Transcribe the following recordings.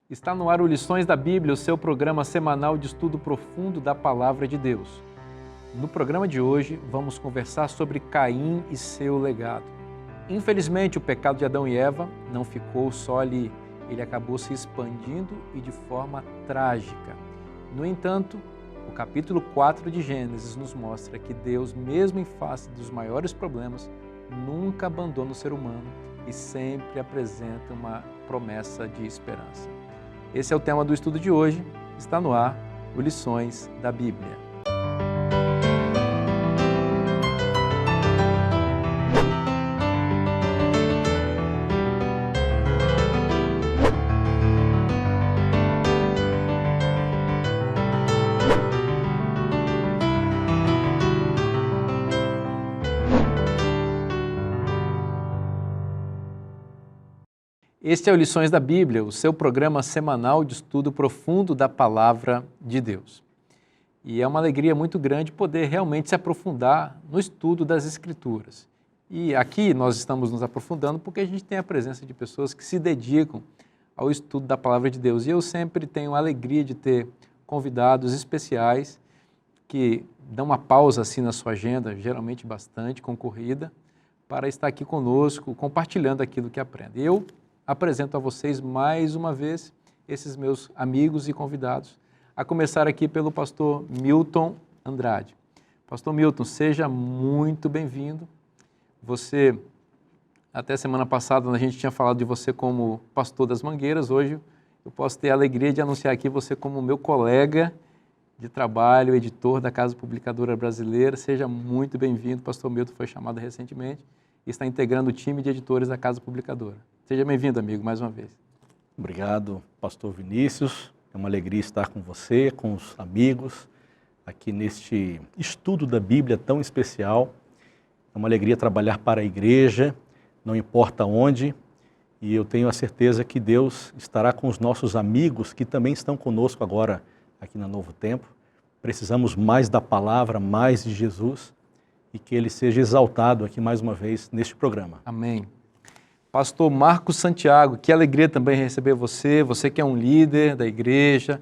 Está no ar o Lições da Bíblia, o seu programa semanal de estudo profundo da Palavra de Deus. No programa de hoje, vamos conversar sobre Caim e seu legado. Infelizmente, o pecado de Adão e Eva não ficou só ali, ele acabou se expandindo e de forma trágica. No entanto, o capítulo 4 de Gênesis nos mostra que Deus, mesmo em face dos maiores problemas, nunca abandona o ser humano e sempre apresenta uma promessa de esperança. Esse é o tema do estudo de hoje. Está no ar o Lições da Bíblia. Este é o Lições da Bíblia, o seu programa semanal de estudo profundo da Palavra de Deus. E é uma alegria muito grande poder realmente se aprofundar no estudo das Escrituras. E aqui nós estamos nos aprofundando porque a gente tem a presença de pessoas que se dedicam ao estudo da Palavra de Deus. E eu sempre tenho a alegria de ter convidados especiais que dão uma pausa assim na sua agenda, geralmente bastante concorrida, para estar aqui conosco, compartilhando aquilo que aprendem. Eu apresento a vocês mais uma vez esses meus amigos e convidados, a começar aqui pelo pastor Milton Andrade. Pastor Milton, seja muito bem-vindo. Você, até semana passada, a gente tinha falado de você como pastor das Mangueiras. Hoje eu posso ter a alegria de anunciar aqui você como meu colega de trabalho, editor da Casa Publicadora Brasileira. Seja muito bem-vindo. Pastor Milton foi chamado recentemente e está integrando o time de editores da Casa Publicadora. Seja bem-vindo, amigo, mais uma vez. Obrigado, pastor Vinícius. É uma alegria estar com você, com os amigos, aqui neste estudo da Bíblia tão especial. É uma alegria trabalhar para a igreja, não importa onde, e eu tenho a certeza que Deus estará com os nossos amigos que também estão conosco agora aqui na Novo Tempo. Precisamos mais da palavra, mais de Jesus, e que Ele seja exaltado aqui mais uma vez neste programa. Amém. Pastor Marcos Santiago, que alegria também receber você, você que é um líder da igreja,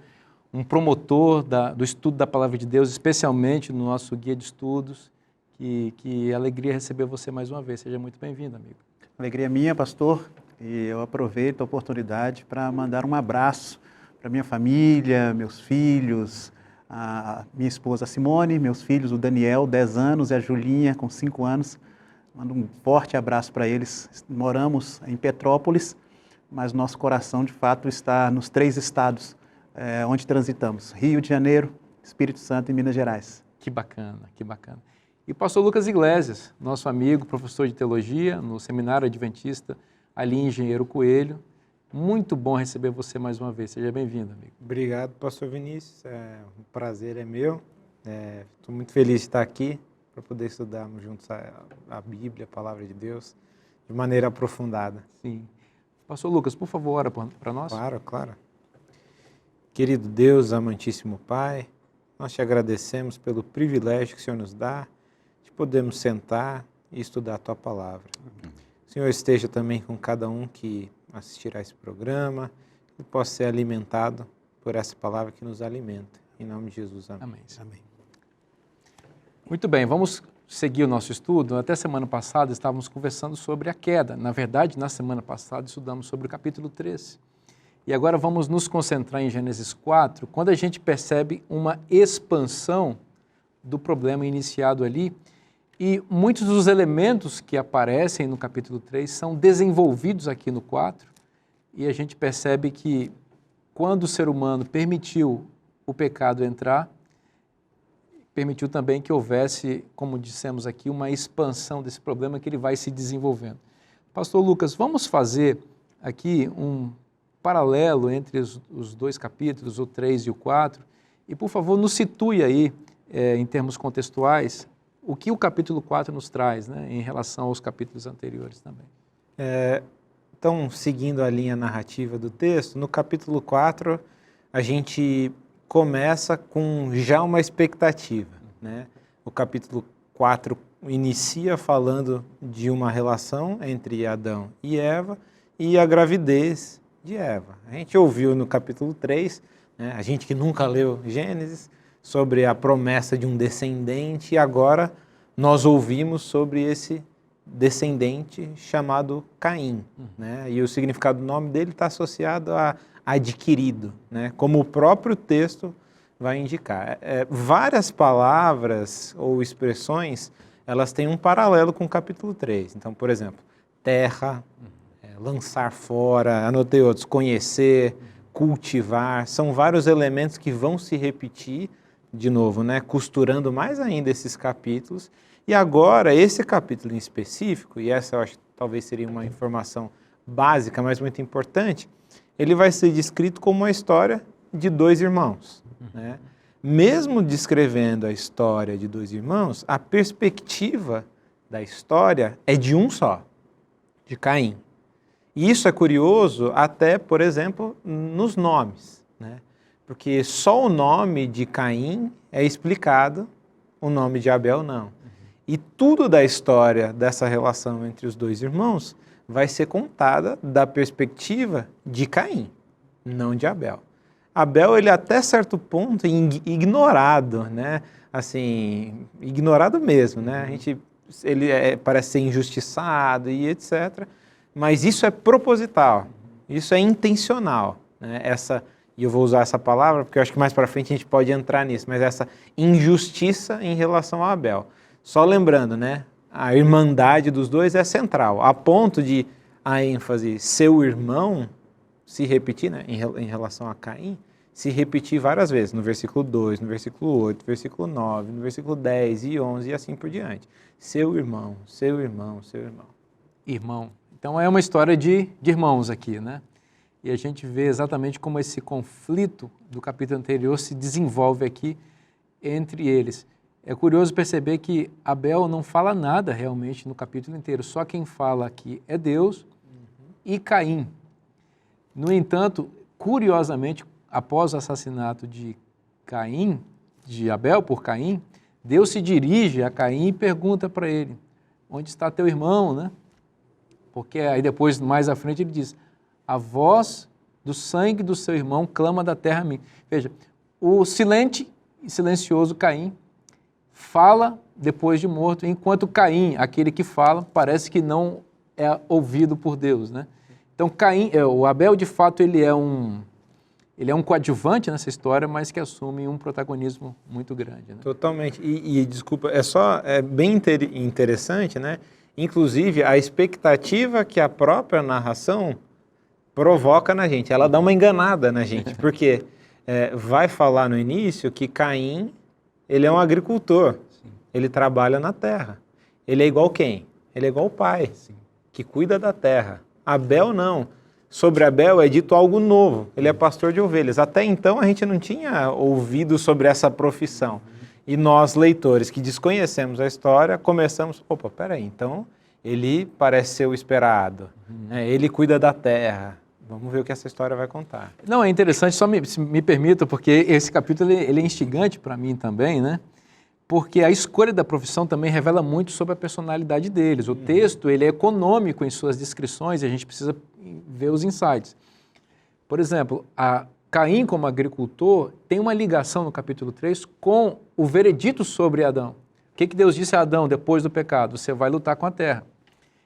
um promotor do estudo da Palavra de Deus, especialmente no nosso guia de estudos, que alegria receber você mais uma vez. Seja muito bem-vindo, amigo. Alegria minha, pastor, e eu aproveito a oportunidade para mandar um abraço para minha família, meus filhos, a minha esposa Simone, meus filhos, o Daniel, 10 anos, e a Julinha, com 5 anos. Mando um forte abraço para eles. Moramos em Petrópolis, mas nosso coração, de fato, está nos 3 estados onde transitamos. Rio de Janeiro, Espírito Santo e Minas Gerais. Que bacana, que bacana. E o pastor Lucas Iglesias, nosso amigo, professor de teologia no Seminário Adventista, ali em Engenheiro Coelho. Muito bom receber você mais uma vez. Seja bem-vindo, amigo. Obrigado, pastor Vinícius. O prazer é meu. Estou muito feliz de estar aqui para poder estudarmos juntos a Bíblia, a Palavra de Deus, de maneira aprofundada. Sim. Pastor Lucas, por favor, ora para nós. Claro, claro. Querido Deus, amantíssimo Pai, nós te agradecemos pelo privilégio que o Senhor nos dá de podermos sentar e estudar a Tua Palavra. O Senhor esteja também com cada um que assistirá esse programa, que possa ser alimentado por essa palavra que nos alimenta. Em nome de Jesus, amém. Amém. Amém. Muito bem, vamos seguir o nosso estudo. Até semana passada estávamos conversando sobre a queda. Na verdade, na semana passada estudamos sobre o capítulo 13. E agora vamos nos concentrar em Gênesis 4, quando a gente percebe uma expansão do problema iniciado ali. E muitos dos elementos que aparecem no capítulo 3 são desenvolvidos aqui no 4. E a gente percebe que quando o ser humano permitiu o pecado entrar, permitiu também que houvesse, como dissemos aqui, uma expansão desse problema que ele vai se desenvolvendo. Pastor Lucas, vamos fazer aqui um paralelo entre os 2 capítulos, o 3 e o 4, e por favor nos situe aí, em termos contextuais, o que o capítulo 4 nos traz, né, em relação aos capítulos anteriores também. Então, seguindo a linha narrativa do texto, no capítulo 4 a gente começa com já uma expectativa, né? O capítulo 4 inicia falando de uma relação entre Adão e Eva e a gravidez de Eva. A gente ouviu no capítulo 3, né, a gente que nunca leu Gênesis, sobre a promessa de um descendente, e agora nós ouvimos sobre esse descendente chamado Caim, né? E o significado do nome dele está associado a adquirido, né? Como o próprio texto vai indicar. Várias palavras ou expressões, elas têm um paralelo com o capítulo 3. Então, por exemplo, terra, lançar fora, anotei outros, conhecer, cultivar, são vários elementos que vão se repetir de novo, né? Costurando mais ainda esses capítulos. E agora, esse capítulo em específico, e essa eu acho que talvez seria uma informação básica, mas muito importante, ele vai ser descrito como uma história de dois irmãos, né? Mesmo descrevendo a história de dois irmãos, a perspectiva da história é de um só, de Caim. E isso é curioso até, por exemplo, nos nomes, né? Porque só o nome de Caim é explicado, o nome de Abel não. E tudo da história dessa relação entre os dois irmãos vai ser contada da perspectiva de Caim, não de Abel. Abel, ele até certo ponto é ignorado, né? Assim, ignorado mesmo, né? Ele parece ser injustiçado e etc. Mas isso é proposital, isso é intencional, né? E eu vou usar essa palavra porque eu acho que mais para frente a gente pode entrar nisso, mas essa injustiça em relação a Abel. Só lembrando, né? A irmandade dos dois é central, a ponto de a ênfase seu irmão se repetir, né? Em relação a Caim, se repetir várias vezes, no versículo 2, no versículo 8, no versículo 9, no versículo 10 e 11 e assim por diante. Seu irmão, seu irmão, seu irmão. Irmão. Então é uma história de irmãos aqui, né? E a gente vê exatamente como esse conflito do capítulo anterior se desenvolve aqui entre eles. É curioso perceber que Abel não fala nada realmente no capítulo inteiro, só quem fala aqui é Deus e Caim. No entanto, curiosamente, após o assassinato de Abel por Caim, Deus se dirige a Caim e pergunta para ele, onde está teu irmão, né? Porque aí depois, mais à frente, ele diz, a voz do sangue do seu irmão clama da terra a mim. Veja, o silente e silencioso Caim fala depois de morto, enquanto Caim, aquele que fala, parece que não é ouvido por Deus, né? Então, o Abel, de fato, ele é um coadjuvante nessa história, mas que assume um protagonismo muito grande, né? Totalmente. Desculpa, é bem interessante, né? Inclusive, a expectativa que a própria narração provoca na gente, ela dá uma enganada na gente, porque vai falar no início que Caim, ele é um agricultor, ele trabalha na terra. Ele é igual quem? Ele é igual o pai, que cuida da terra. Abel não. Sobre Abel é dito algo novo, ele é pastor de ovelhas. Até então a gente não tinha ouvido sobre essa profissão. E nós, leitores que desconhecemos a história, começamos, opa, peraí, então ele parece ser o esperado, né? Ele cuida da terra. Vamos ver o que essa história vai contar. Não, é interessante, só me permita, porque esse capítulo ele é instigante para mim também, né? Porque a escolha da profissão também revela muito sobre a personalidade deles. O texto ele é econômico em suas descrições e a gente precisa ver os insights. Por exemplo, Caim, como agricultor, tem uma ligação no capítulo 3 com o veredito sobre Adão. O que Deus disse a Adão depois do pecado? Você vai lutar com a terra.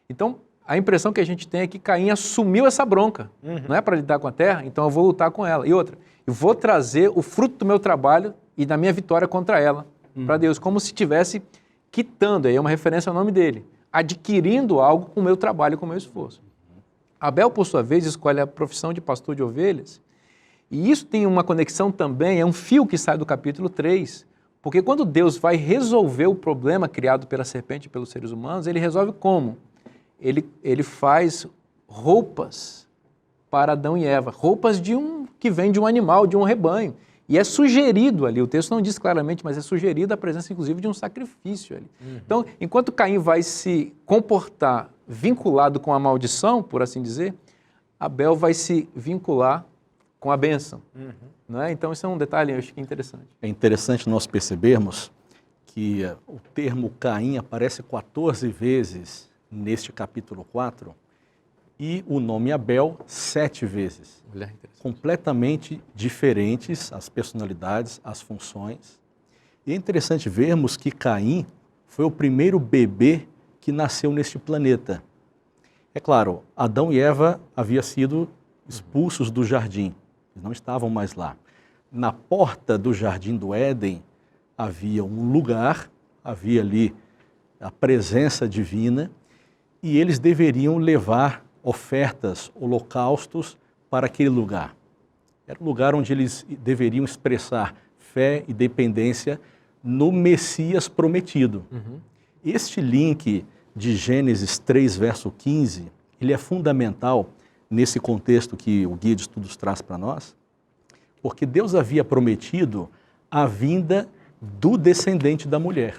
Então, a impressão que a gente tem é que Caim assumiu essa bronca. Não é para lidar com a terra, então eu vou lutar com ela. E outra, eu vou trazer o fruto do meu trabalho e da minha vitória contra ela para Deus, como se estivesse quitando, aí é uma referência ao nome dele, adquirindo algo com o meu trabalho, com o meu esforço. Abel, por sua vez, escolhe a profissão de pastor de ovelhas, e isso tem uma conexão também, é um fio que sai do capítulo 3, porque quando Deus vai resolver o problema criado pela serpente e pelos seres humanos, ele resolve como? Ele faz roupas para Adão e Eva, roupas que vêm de um animal, de um rebanho. E é sugerido ali, o texto não diz claramente, mas é sugerido a presença, inclusive, de um sacrifício ali. Então, enquanto Caim vai se comportar vinculado com a maldição, por assim dizer, Abel vai se vincular com a bênção. Não é? Então, isso é um detalhe, eu acho que interessante. É interessante nós percebermos que o termo Caim aparece 14 vezes neste capítulo 4, e o nome Abel 7 vezes. Completamente diferentes as personalidades, as funções. E é interessante vermos que Caim foi o primeiro bebê que nasceu neste planeta. É claro, Adão e Eva haviam sido expulsos do jardim, eles não estavam mais lá. Na porta do jardim do Éden havia um lugar, havia ali a presença divina, e eles deveriam levar ofertas, holocaustos para aquele lugar. Era o lugar onde eles deveriam expressar fé e dependência no Messias prometido. Este link de Gênesis 3, verso 15, ele é fundamental nesse contexto que o Guia de Estudos traz para nós, porque Deus havia prometido a vinda do descendente da mulher.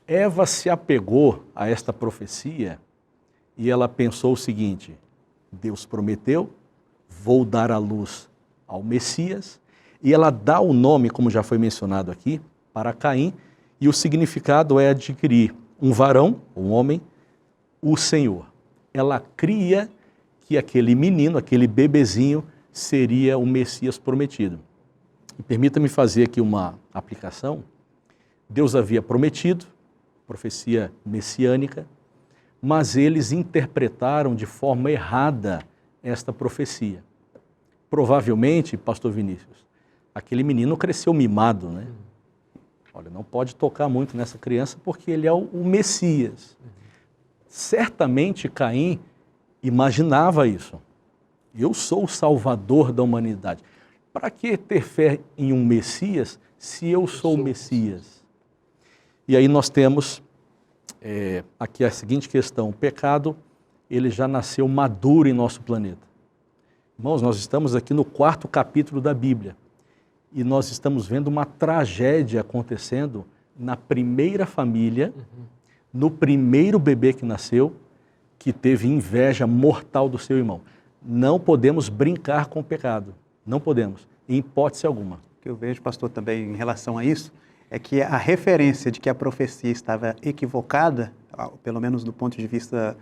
Eva se apegou a esta profecia e ela pensou o seguinte: Deus prometeu, vou dar à luz ao Messias, e ela dá o nome, como já foi mencionado aqui, para Caim, e o significado é adquirir um varão, um homem, o Senhor. Ela cria que aquele menino, aquele bebezinho, seria o Messias prometido. E permita-me fazer aqui uma aplicação. Deus havia prometido, profecia messiânica, mas eles interpretaram de forma errada esta profecia. Provavelmente, pastor Vinícius, aquele menino cresceu mimado, né? Olha, não pode tocar muito nessa criança porque ele é o Messias. Certamente Caim imaginava isso. Eu sou o salvador da humanidade. Para que ter fé em um Messias se eu sou o Messias? E aí nós temos aqui a seguinte questão: o pecado, ele já nasceu maduro em nosso planeta. Irmãos, nós estamos aqui no 4º capítulo da Bíblia e nós estamos vendo uma tragédia acontecendo na primeira família, no primeiro bebê que nasceu, que teve inveja mortal do seu irmão. Não podemos brincar com o pecado, não podemos, em hipótese alguma. O que eu vejo, pastor, também em relação a isso, é que a referência de que a profecia estava equivocada, pelo menos do ponto de vista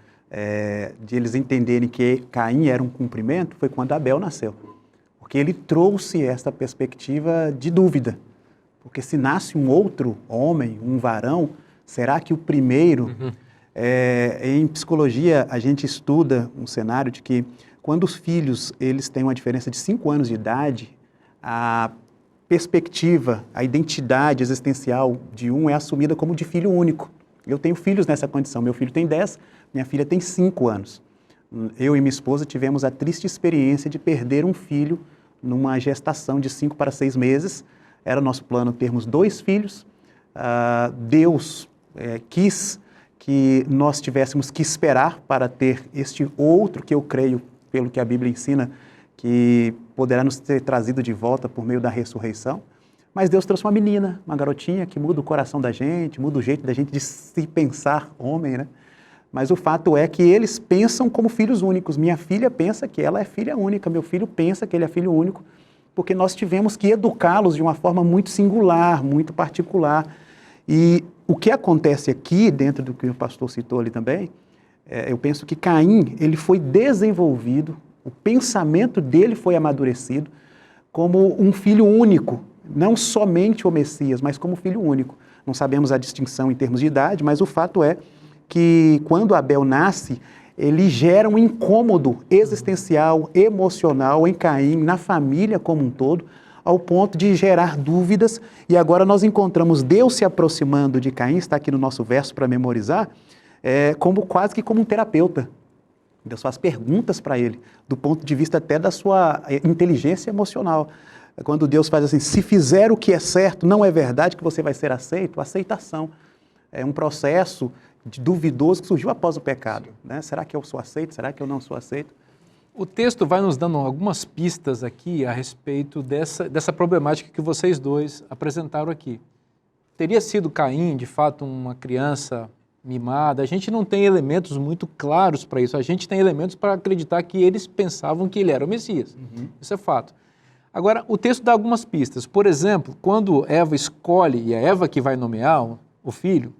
de eles entenderem que Caim era um cumprimento, foi quando Abel nasceu. Porque ele trouxe essa perspectiva de dúvida. Porque se nasce um outro homem, um varão, será que o primeiro... em psicologia, a gente estuda um cenário de que quando os filhos eles têm uma diferença de 5 anos de idade, a perspectiva, a identidade existencial de um é assumida como de filho único. Eu tenho filhos nessa condição, meu filho tem 10, minha filha tem 5 anos. Eu e minha esposa tivemos a triste experiência de perder um filho numa gestação de 5 para 6 meses. Era nosso plano termos 2 filhos. Deus quis que nós tivéssemos que esperar para ter este outro, que eu creio, pelo que a Bíblia ensina, que poderá nos ter trazido de volta por meio da ressurreição. Mas Deus trouxe uma menina, uma garotinha que muda o coração da gente, muda o jeito da gente de se pensar homem, né? Mas o fato é que eles pensam como filhos únicos. Minha filha pensa que ela é filha única, meu filho pensa que ele é filho único, porque nós tivemos que educá-los de uma forma muito singular, muito particular. E o que acontece aqui, dentro do que o pastor citou ali também, eu penso que Caim, ele foi desenvolvido, o pensamento dele foi amadurecido como um filho único, não somente o Messias, mas como filho único. Não sabemos a distinção em termos de idade, mas o fato é que quando Abel nasce, ele gera um incômodo existencial, emocional em Caim, na família como um todo, ao ponto de gerar dúvidas. E agora nós encontramos Deus se aproximando de Caim, está aqui no nosso verso para memorizar, quase que como um terapeuta. Deus faz perguntas para ele, do ponto de vista até da sua inteligência emocional. Quando Deus faz assim: se fizer o que é certo, não é verdade que você vai ser aceito? Aceitação. É um processo duvidoso que surgiu após o pecado, né? Será que eu sou aceito? Será que eu não sou aceito? O texto vai nos dando algumas pistas aqui a respeito dessa problemática que vocês dois apresentaram aqui. Teria sido Caim, de fato, uma criança mimada? A gente não tem elementos muito claros para isso. A gente tem elementos para acreditar que eles pensavam que ele era o Messias. Isso é fato. Agora, o texto dá algumas pistas. Por exemplo, quando Eva escolhe, e é Eva que vai nomear o filho,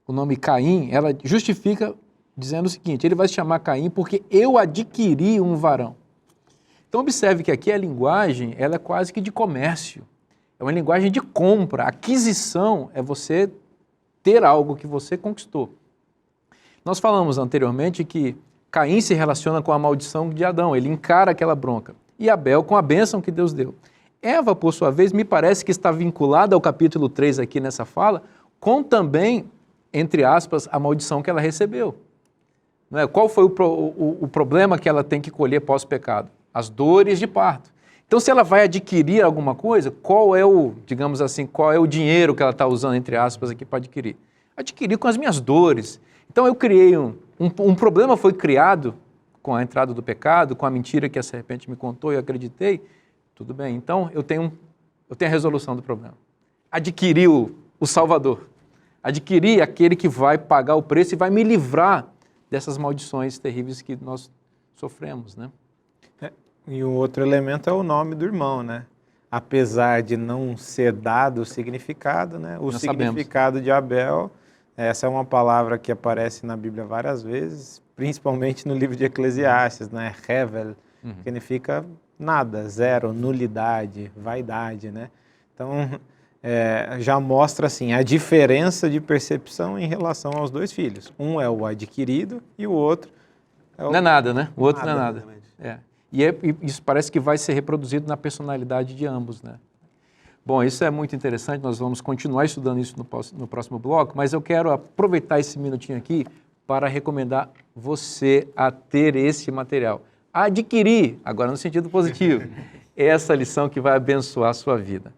o nome Caim, ela justifica dizendo o seguinte: ele vai se chamar Caim porque eu adquiri um varão. Então observe que aqui a linguagem ela é quase que de comércio, é uma linguagem de compra. Aquisição é você ter algo que você conquistou. Nós falamos anteriormente que Caim se relaciona com a maldição de Adão, ele encara aquela bronca, e Abel com a bênção que Deus deu. Eva, por sua vez, me parece que está vinculada ao capítulo 3 aqui nessa fala, com também, entre aspas, a maldição que ela recebeu. Não é? Qual foi o problema que ela tem que colher pós-pecado? As dores de parto. Então, se ela vai adquirir alguma coisa, qual é o, digamos assim, qual é o dinheiro que ela está usando, entre aspas, aqui para adquirir? Adquirir com as minhas dores. Então, eu criei um problema foi criado com a entrada do pecado, com a mentira que a serpente me contou e eu acreditei. Tudo bem, então eu tenho a resolução do problema. Adquiri o Salvador. Adquiri aquele que vai pagar o preço e vai me livrar dessas maldições terríveis que nós sofremos, né? E o outro elemento é o nome do irmão, né? Apesar de não ser dado o significado, né? O Nós significado sabemos. de Abel, essa é uma palavra que aparece na Bíblia várias vezes, principalmente no livro de Eclesiastes, né? Hevel, significa nada, zero, nulidade, vaidade, né? Então, já mostra assim a diferença de percepção em relação aos dois filhos. Um é o adquirido e o outro é o... Não é nada, né? O outro Nada, não é nada. E isso parece que vai ser reproduzido na personalidade de ambos, né? Bom, isso é muito interessante, nós vamos continuar estudando isso no próximo bloco, mas eu quero aproveitar esse minutinho aqui para recomendar você a ter esse material. Adquirir, agora no sentido positivo, essa lição que vai abençoar a sua vida.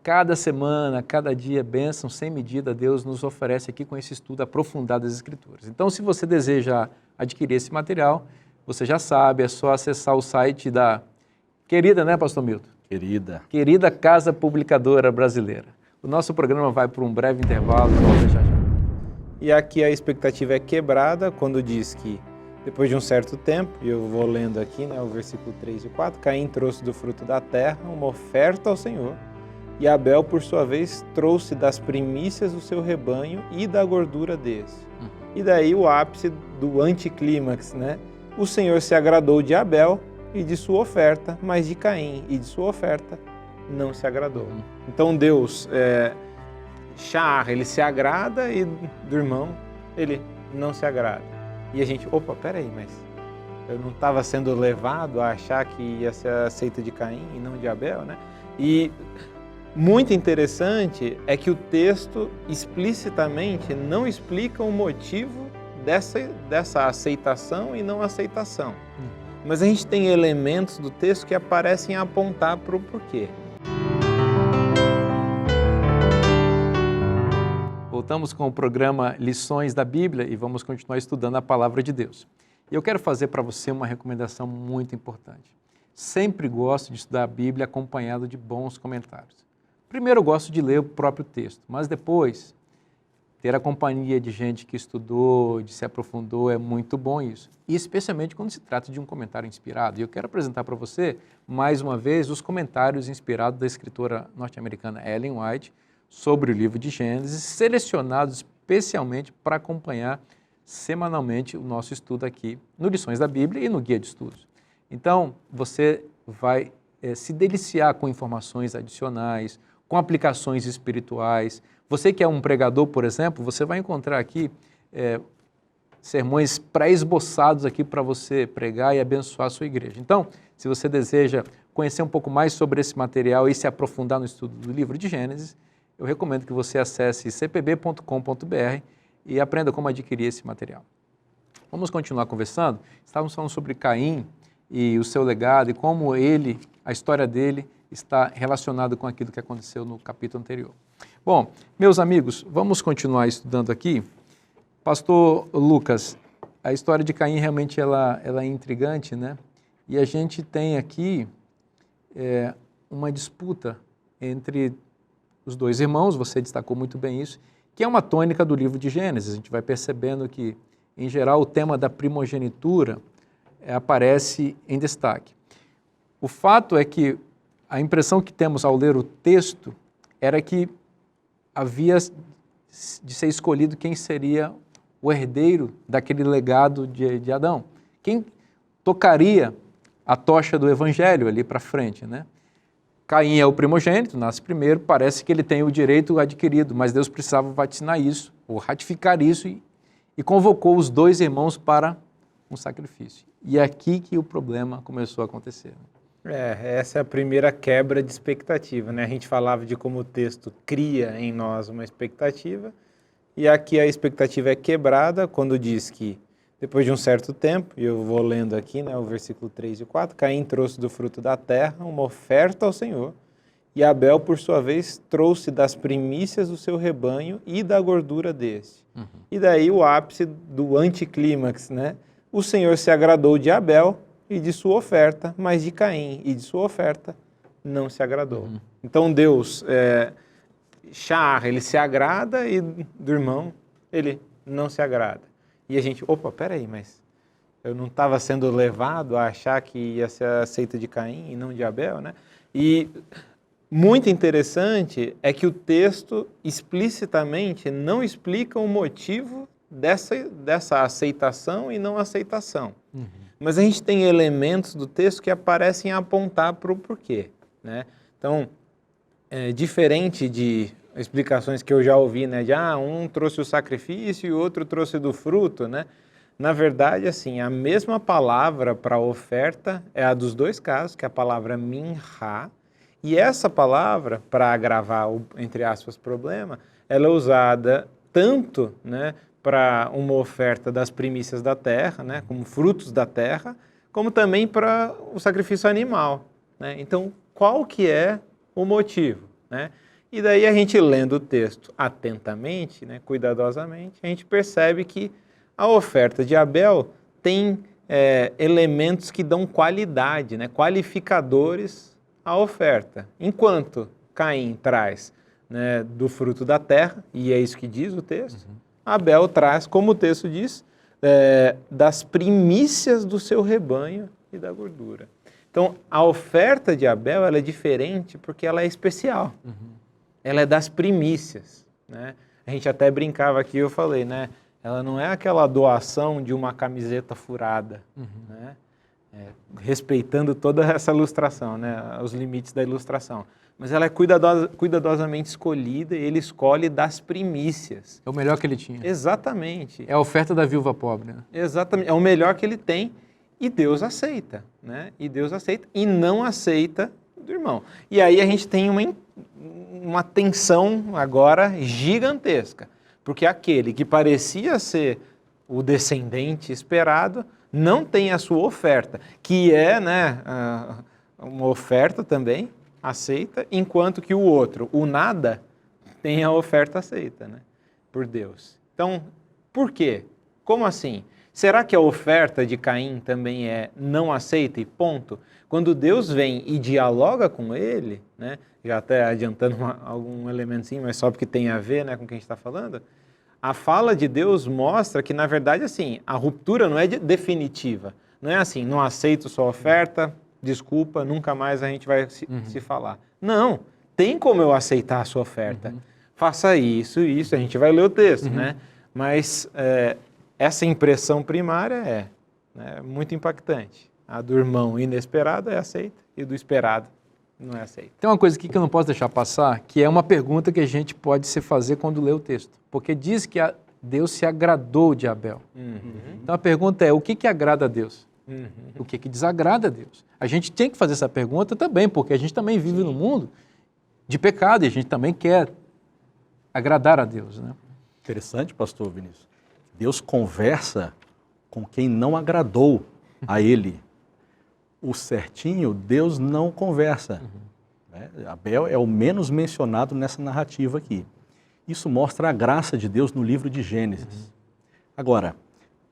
Cada semana, cada dia, bênção sem medida, Deus nos oferece aqui com esse estudo aprofundado das Escrituras. Então, se você deseja adquirir esse material, você já sabe, é só acessar o site da querida, né, Pastor Milton? Querida Casa Publicadora Brasileira. O nosso programa vai por um breve intervalo e volta já já. E aqui a expectativa é quebrada quando diz que, depois de um certo tempo, e eu vou lendo aqui, né, o versículo 3 e 4, Caim trouxe do fruto da terra uma oferta ao Senhor, e Abel, por sua vez, trouxe das primícias do seu rebanho e da gordura desse. E daí o ápice do anticlímax, né? O Senhor se agradou de Abel e de sua oferta, mas de Caim e de sua oferta não se agradou. Então Deus, ele se agrada e do irmão ele não se agrada. E a gente, peraí, mas eu não estava sendo levado a achar que ia ser a seita de Caim e não de Abel, né? E muito interessante é que o texto explicitamente não explica o motivo dessa aceitação e não aceitação. Mas a gente tem elementos do texto que aparecem a apontar para o porquê. Voltamos com o programa Lições da Bíblia e vamos continuar estudando a Palavra de Deus. E eu quero fazer para você uma recomendação muito importante. Sempre gosto de estudar a Bíblia acompanhado de bons comentários. Primeiro eu gosto de ler o próprio texto, mas depois ter a companhia de gente que estudou, de se aprofundou, é muito bom isso. E especialmente quando se trata de um comentário inspirado. E eu quero apresentar para você, mais uma vez, os comentários inspirados da escritora norte-americana Ellen White sobre o livro de Gênesis, selecionados especialmente para acompanhar semanalmente o nosso estudo aqui no Lições da Bíblia e no Guia de Estudos. Então, você vai se deliciar com informações adicionais, com aplicações espirituais. Você que é um pregador, por exemplo, você vai encontrar aqui sermões pré-esboçados aqui para você pregar e abençoar a sua igreja. Então, se você deseja conhecer um pouco mais sobre esse material e se aprofundar no estudo do livro de Gênesis, eu recomendo que você acesse cpb.com.br e aprenda como adquirir esse material. Vamos continuar conversando? Estávamos falando sobre Caim e o seu legado e como a história dele está relacionada com aquilo que aconteceu no capítulo anterior. Bom, meus amigos, vamos continuar estudando aqui. Pastor Lucas, a história de Caim realmente ela é intrigante, né? E a gente tem aqui uma disputa entre os dois irmãos, você destacou muito bem isso, que é uma tônica do livro de Gênesis. A gente vai percebendo que, em geral, o tema da primogenitura aparece em destaque. O fato é que a impressão que temos ao ler o texto era que havia de ser escolhido quem seria o herdeiro daquele legado de Adão. Quem tocaria a tocha do evangelho ali para frente, né? Caim é o primogênito, nasce primeiro, parece que ele tem o direito adquirido, mas Deus precisava vaticinar isso, ou ratificar isso, e convocou os dois irmãos para um sacrifício. E é aqui que o problema começou a acontecer. Essa é a primeira quebra de expectativa, né? A gente falava de como o texto cria em nós uma expectativa, e aqui a expectativa é quebrada quando diz que, depois de um certo tempo, e eu vou lendo aqui, né, o versículo 3 e 4, Caim trouxe do fruto da terra uma oferta ao Senhor, e Abel, por sua vez, trouxe das primícias do seu rebanho e da gordura deste. E daí o ápice do anticlímax, né? O Senhor se agradou de Abel e de sua oferta, mas de Caim e de sua oferta não se agradou. Então Deus, ele se agrada, e do irmão ele não se agrada. E a gente, peraí, mas eu não estava sendo levado a achar que ia ser aceita de Caim e não de Abel, né? E muito interessante é que o texto explicitamente não explica o motivo dessa aceitação e não aceitação. Mas a gente tem elementos do texto que aparecem a apontar para o porquê, né? Então, diferente de explicações que eu já ouvi, né, de um trouxe o sacrifício e o outro trouxe do fruto, né? Na verdade, assim, a mesma palavra para oferta é a dos dois casos, que é a palavra minhá, e essa palavra, para agravar o, entre aspas, problema, ela é usada tanto, né, para uma oferta das primícias da terra, né, como frutos da terra, como também para o sacrifício animal, né? Então, qual que é o motivo, né? E daí a gente lendo o texto atentamente, né, cuidadosamente, a gente percebe que a oferta de Abel tem elementos que dão qualidade, né, qualificadores à oferta. Enquanto Caim traz, né, do fruto da terra, e é isso que diz o texto, Abel traz, como o texto diz, das primícias do seu rebanho e da gordura. Então, a oferta de Abel ela é diferente porque ela é especial. Ela é das primícias, né? A gente até brincava aqui, eu falei, né? Ela não é aquela doação de uma camiseta furada, né? Respeitando toda essa ilustração, né? Os limites da ilustração. Mas ela é cuidadosamente escolhida, e ele escolhe das primícias. É o melhor que ele tinha. Exatamente. É a oferta da viúva pobre, né? Exatamente. É o melhor que ele tem, e Deus aceita, né? E Deus aceita e não aceita do irmão. E aí a gente tem uma tensão agora gigantesca, porque aquele que parecia ser o descendente esperado não tem a sua oferta, que é, né, uma oferta também aceita, enquanto que o outro, o nada, tem a oferta aceita, né, por Deus. Então, por quê? Como assim? Será que a oferta de Caim também é não aceita e ponto? Quando Deus vem e dialoga com ele, né, já até adiantando algum elementozinho, mas só porque tem a ver, né, com o que a gente está falando, a fala de Deus mostra que, na verdade, assim, a ruptura não é definitiva. Não é assim, não aceito sua oferta, desculpa, nunca mais a gente vai se falar. Não, tem como eu aceitar a sua oferta. Faça isso, a gente vai ler o texto, né? Mas essa impressão primária é, né, muito impactante. A do irmão inesperado é aceita e do esperado não é aceita. Tem uma coisa aqui que eu não posso deixar passar, que é uma pergunta que a gente pode se fazer quando lê o texto. Porque diz que Deus se agradou de Abel. Então a pergunta é, o que agrada a Deus? O que desagrada a Deus? A gente tem que fazer essa pergunta também, porque a gente também vive num mundo de pecado e a gente também quer agradar a Deus, né? Interessante, pastor Vinícius. Deus conversa com quem não agradou a ele. O certinho, Deus não conversa. Né? Abel é o menos mencionado nessa narrativa aqui. Isso mostra a graça de Deus no livro de Gênesis. Agora,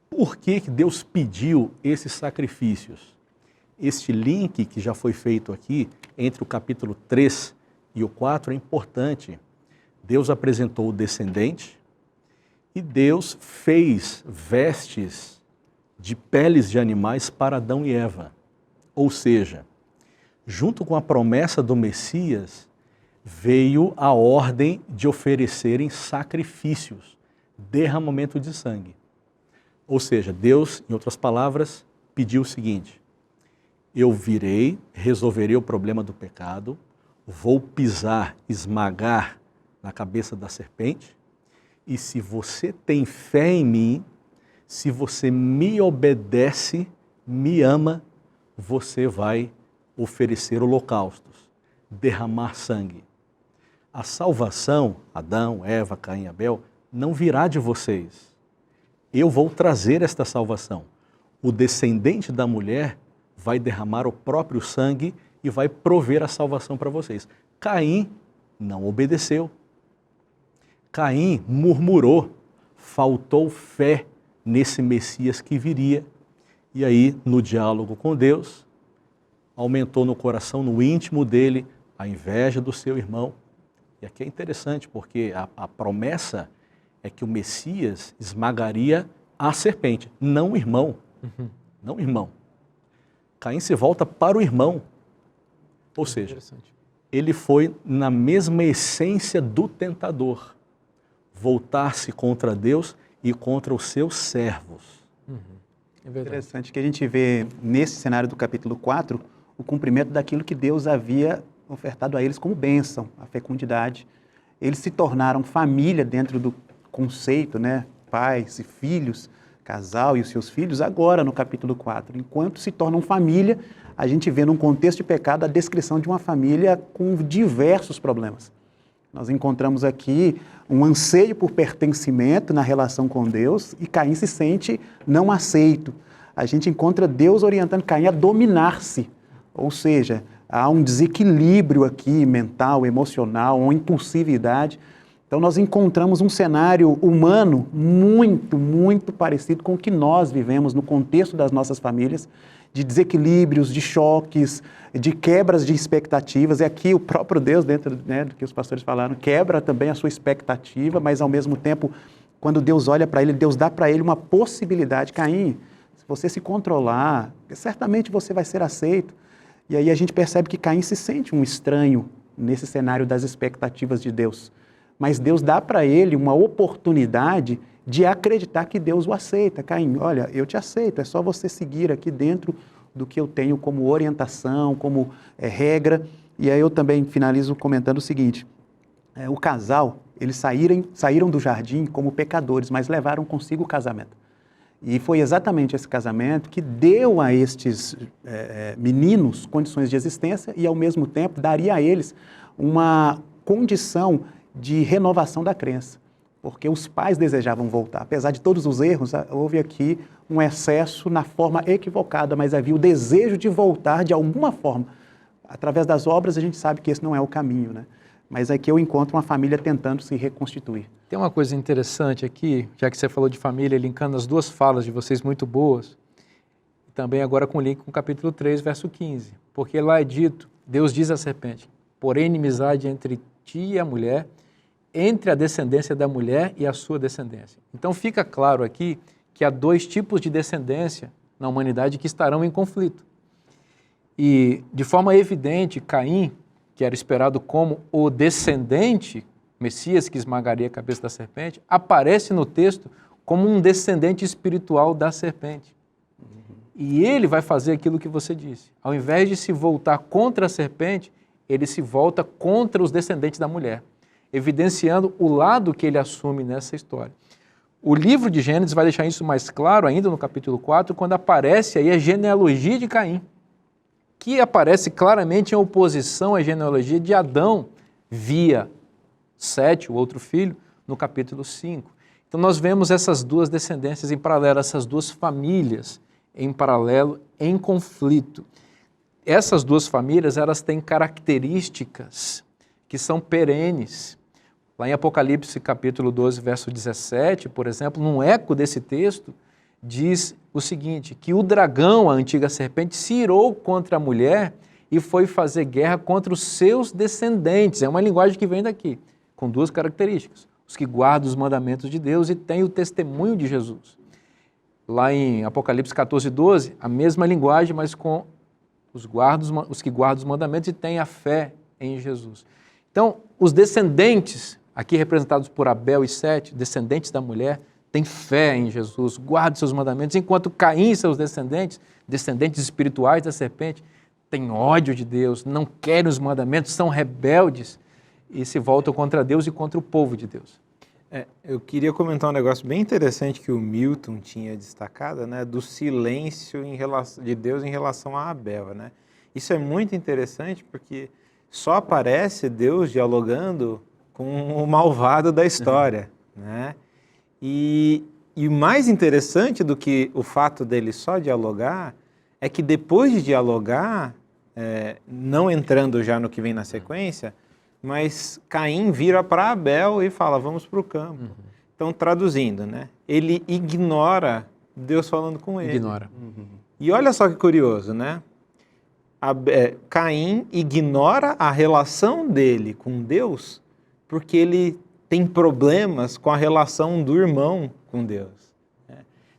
por que Deus pediu esses sacrifícios? Este link que já foi feito aqui entre o capítulo 3 e o 4 é importante. Deus apresentou o descendente e Deus fez vestes de peles de animais para Adão e Eva. Ou seja, junto com a promessa do Messias, veio a ordem de oferecerem sacrifícios, derramamento de sangue. Ou seja, Deus, em outras palavras, pediu o seguinte: eu virei, resolverei o problema do pecado, vou pisar, esmagar na cabeça da serpente, e se você tem fé em mim, se você me obedece, me ama, você vai oferecer holocaustos, derramar sangue. A salvação, Adão, Eva, Caim, Abel, não virá de vocês. Eu vou trazer esta salvação. O descendente da mulher vai derramar o próprio sangue e vai prover a salvação para vocês. Caim não obedeceu. Caim murmurou, faltou fé nesse Messias que viria. E aí, no diálogo com Deus, aumentou no coração, no íntimo dele, a inveja do seu irmão. E aqui é interessante, porque a promessa é que o Messias esmagaria a serpente, não o irmão. Não o irmão. Caim se volta para o irmão. Ou seja, ele foi na mesma essência do tentador. Voltar-se contra Deus e contra os seus servos. É interessante que a gente vê nesse cenário do capítulo 4 o cumprimento daquilo que Deus havia ofertado a eles como bênção, a fecundidade. Eles se tornaram família dentro do conceito, né? Pais e filhos, casal e os seus filhos, agora no capítulo 4. Enquanto se tornam família, a gente vê num contexto de pecado a descrição de uma família com diversos problemas. Nós encontramos aqui um anseio por pertencimento na relação com Deus e Caim se sente não aceito. A gente encontra Deus orientando Caim a dominar-se, ou seja, há um desequilíbrio aqui mental, emocional, uma impulsividade. Então nós encontramos um cenário humano muito, muito parecido com o que nós vivemos no contexto das nossas famílias, de desequilíbrios, de choques, de quebras de expectativas. E aqui o próprio Deus, dentro, né, do que os pastores falaram, quebra também a sua expectativa, mas ao mesmo tempo, quando Deus olha para ele, Deus dá para ele uma possibilidade. Caim, se você se controlar, certamente você vai ser aceito. E aí a gente percebe que Caim se sente um estranho nesse cenário das expectativas de Deus. Mas Deus dá para ele uma oportunidade de acreditar que Deus o aceita. Caim, olha, eu te aceito, é só você seguir aqui dentro do que eu tenho como orientação, como regra. E aí eu também finalizo comentando o seguinte, o casal, eles saíram do jardim como pecadores, mas levaram consigo o casamento. E foi exatamente esse casamento que deu a estes meninos condições de existência e, ao mesmo tempo, daria a eles uma condição de renovação da crença, porque os pais desejavam voltar. Apesar de todos os erros, houve aqui um excesso na forma equivocada, mas havia o desejo de voltar de alguma forma. Através das obras, a gente sabe que esse não é o caminho, né? Mas aqui eu encontro uma família tentando se reconstituir. Tem uma coisa interessante aqui, já que você falou de família, linkando as duas falas de vocês muito boas, e também agora com o link com o capítulo 3, verso 15, porque lá é dito, Deus diz à serpente, porém inimizade entre ti e a mulher, entre a descendência da mulher e a sua descendência. Então fica claro aqui que há dois tipos de descendência na humanidade que estarão em conflito. E de forma evidente, Caim, que era esperado como o descendente, Messias que esmagaria a cabeça da serpente, aparece no texto como um descendente espiritual da serpente. E ele vai fazer aquilo que você disse. Ao invés de se voltar contra a serpente, ele se volta contra os descendentes da mulher, evidenciando o lado que ele assume nessa história. O livro de Gênesis vai deixar isso mais claro ainda no capítulo 4, quando aparece aí a genealogia de Caim, que aparece claramente em oposição à genealogia de Adão, via Sete, o outro filho, no capítulo 5. Então nós vemos essas duas descendências em paralelo, essas duas famílias em paralelo, em conflito. Essas duas famílias, elas têm características que são perenes. Lá em Apocalipse, capítulo 12, verso 17, por exemplo, num eco desse texto, diz o seguinte, que o dragão, a antiga serpente, se irou contra a mulher e foi fazer guerra contra os seus descendentes. É uma linguagem que vem daqui, com duas características. Os que guardam os mandamentos de Deus e têm o testemunho de Jesus. Lá em Apocalipse 14, 12, a mesma linguagem, mas com os que guardam os mandamentos e têm a fé em Jesus. Então, os descendentes, aqui representados por Abel e Sete, descendentes da mulher, tem fé em Jesus, guarda os seus mandamentos, enquanto Caim e seus descendentes espirituais da serpente, têm ódio de Deus, não querem os mandamentos, são rebeldes e se voltam contra Deus e contra o povo de Deus. Eu queria comentar um negócio bem interessante que o Milton tinha destacado, né, do silêncio de Deus em relação a Abel, né? Isso é muito interessante porque só aparece Deus dialogando com o malvado da história, né? E o mais interessante do que o fato dele só dialogar é que depois de dialogar, não entrando já no que vem na sequência, mas Caim vira para Abel e fala, vamos para o campo. Então, traduzindo, né? Ele ignora Deus falando com ele. Ignora. E olha só que curioso, né? Caim ignora a relação dele com Deus porque ele tem problemas com a relação do irmão com Deus.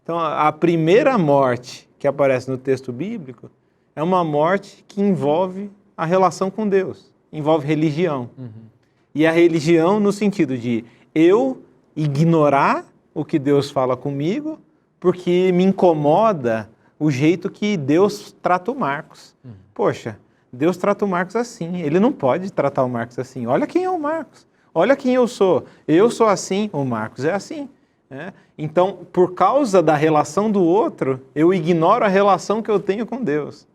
Então, a primeira morte que aparece no texto bíblico é uma morte que envolve a relação com Deus, envolve religião. E a religião no sentido de eu ignorar o que Deus fala comigo porque me incomoda o jeito que Deus trata o Marcos. Poxa, Deus trata o Marcos assim, ele não pode tratar o Marcos assim. Olha quem é o Marcos, olha quem eu sou assim, o Marcos é assim. Então, por causa da relação do outro, eu ignoro a relação que eu tenho com Deus.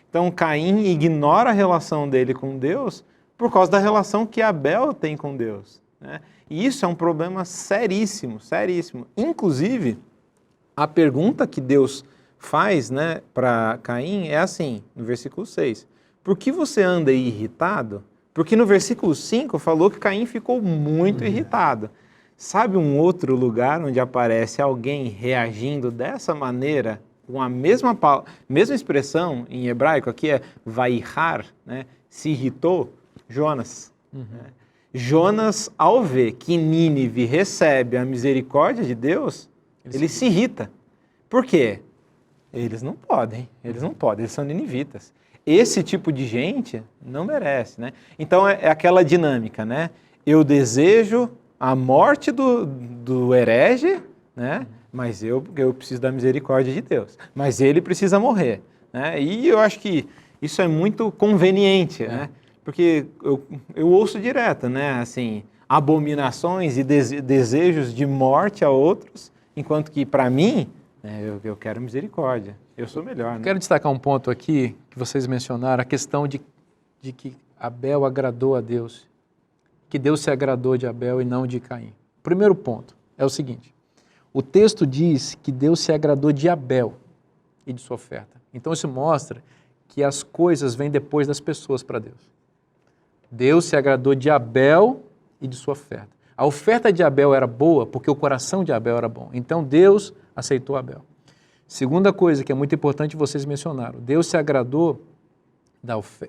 Então, Caim ignora a relação dele com Deus por causa da relação que Abel tem com Deus. E isso é um problema seríssimo, seríssimo. Inclusive, a pergunta que Deus faz, para Caim é assim, no versículo 6. Por que você anda irritado? Porque no versículo 5 falou que Caim ficou muito irritado. Sabe um outro lugar onde aparece alguém reagindo dessa maneira, com a mesma expressão em hebraico, aqui é vaihar, se irritou? Jonas. Jonas, ao ver que Nínive recebe a misericórdia de Deus, ele se irrita. Por quê? Eles não podem, eles são ninivitas. Esse tipo de gente não merece, Então é aquela dinâmica, Eu desejo a morte do herege, mas eu preciso da misericórdia de Deus. Mas ele precisa morrer, E eu acho que isso é muito conveniente, Porque eu ouço direto, assim, abominações e desejos de morte a outros, enquanto que para mim, eu quero misericórdia, eu sou melhor. Quero destacar um ponto aqui que vocês mencionaram, a questão de que Abel agradou a Deus, que Deus se agradou de Abel e não de Caim. O primeiro ponto é o seguinte, o texto diz que Deus se agradou de Abel e de sua oferta. Então isso mostra que as coisas vêm depois das pessoas para Deus. Deus se agradou de Abel e de sua oferta. A oferta de Abel era boa porque o coração de Abel era bom. Então Deus aceitou Abel. Segunda coisa que é muito importante vocês mencionaram, Deus se agradou